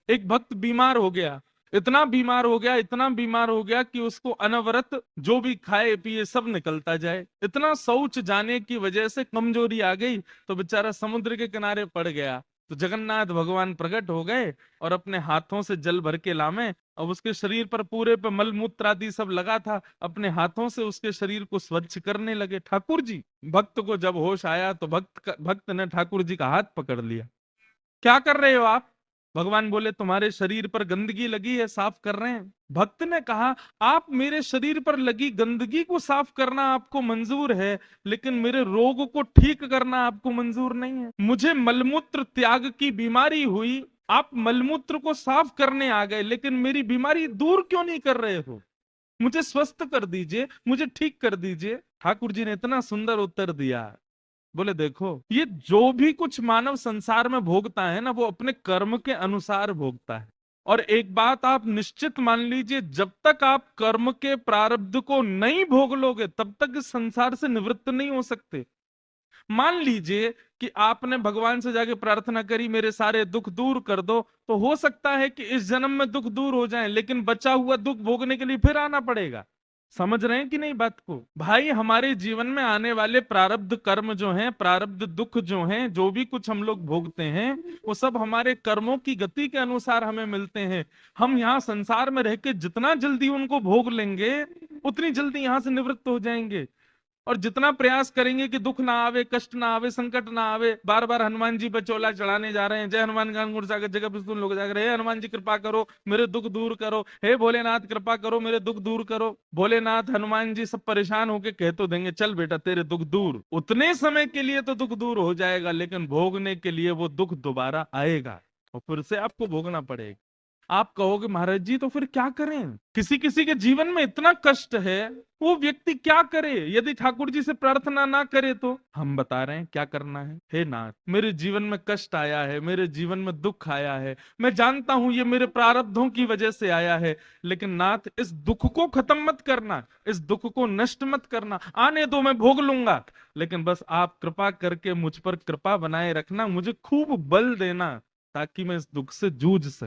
एक भक्त बीमार हो गया, इतना बीमार हो गया, इतना बीमार हो गया कि उसको अनवरत जो भी खाए पिए सब निकलता जाए। इतना शौच जाने की वजह से कमजोरी आ गई, तो बेचारा समुद्र के किनारे पड़ गया। तो जगन्नाथ भगवान प्रकट हो गए और अपने हाथों से जल भर के लामे। अब उसके शरीर पर पूरे पे मल मूत्र आदि सब लगा था, अपने हाथों से उसके शरीर को स्वच्छ करने लगे ठाकुर जी। भक्त को जब होश आया तो भक्त ने ठाकुर जी का हाथ पकड़ लिया। क्या कर रहे हो आप? भगवान बोले तुम्हारे शरीर पर गंदगी लगी है, साफ कर रहे हैं। भक्त ने कहा आप मेरे शरीर पर लगी गंदगी को साफ करना आपको मंजूर है, लेकिन मेरे रोग को ठीक करना आपको मंजूर नहीं है। मुझे मलमूत्र त्याग की बीमारी हुई, आप मलमूत्र को साफ करने आ गए, लेकिन मेरी बीमारी दूर क्यों नहीं कर रहे हो? मुझे स्वस्थ कर दीजिए, मुझे ठीक कर दीजिए। ठाकुर जी ने इतना सुंदर उत्तर दिया। बोले देखो, ये जो भी कुछ मानव संसार में भोगता है ना, वो अपने कर्म के अनुसार भोगता है। और एक बात आप निश्चित मान लीजिए, जब तक आप कर्म के प्रारब्ध को नहीं भोग लोगे तब तक इस संसार से निवृत्त नहीं हो सकते। मान लीजिए कि आपने भगवान से जाके प्रार्थना करी मेरे सारे दुख दूर कर दो, तो हो सकता है कि इस जन्म में दुख दूर हो जाए, लेकिन बचा हुआ दुख भोगने के लिए फिर आना पड़ेगा। समझ रहे हैं कि नहीं बात को? भाई हमारे जीवन में आने वाले प्रारब्ध कर्म जो हैं, प्रारब्ध दुख जो हैं, जो भी कुछ हम लोग भोगते हैं, वो सब हमारे कर्मों की गति के अनुसार हमें मिलते हैं। हम यहाँ संसार में रह के जितना जल्दी उनको भोग लेंगे, उतनी जल्दी यहाँ से निवृत्त हो जाएंगे। और जितना प्रयास करेंगे कि दुख ना आवे, कष्ट ना आवे, संकट ना आवे, बार बार हनुमान जी पे चोला चढ़ाने जा रहे हैं, जय हनुमान ज्ञान गुण सागर जगत विष्णु लोक जागर, हे हनुमान जी कृपा करो मेरे दुख दूर करो, हे भोलेनाथ कृपा करो मेरे दुख दूर करो। भोलेनाथ हनुमान जी सब परेशान होके कह तो देंगे चल बेटा तेरे दुख दूर, उतने समय के लिए तो दुख दूर हो जाएगा, लेकिन भोगने के लिए वो दुख दोबारा आएगा और फिर से आपको भोगना पड़ेगा। आप कहोगे महाराज जी तो फिर क्या करें? किसी किसी के जीवन में इतना कष्ट है, वो व्यक्ति क्या करे? यदि ठाकुर जी से प्रार्थना ना करे तो हम बता रहे हैं क्या करना है। हे नाथ, मेरे जीवन में कष्ट आया है, मेरे जीवन में दुख आया है, मैं जानता हूं ये मेरे प्रारब्धों की वजह से आया है, लेकिन नाथ इस दुख को खत्म मत करना, इस दुख को नष्ट मत करना, आने दो मैं भोग लूंगा, लेकिन बस आप कृपा करके मुझ पर कृपा बनाए रखना, मुझे खूब बल देना ताकि मैं इस दुख से जूझ सकूं।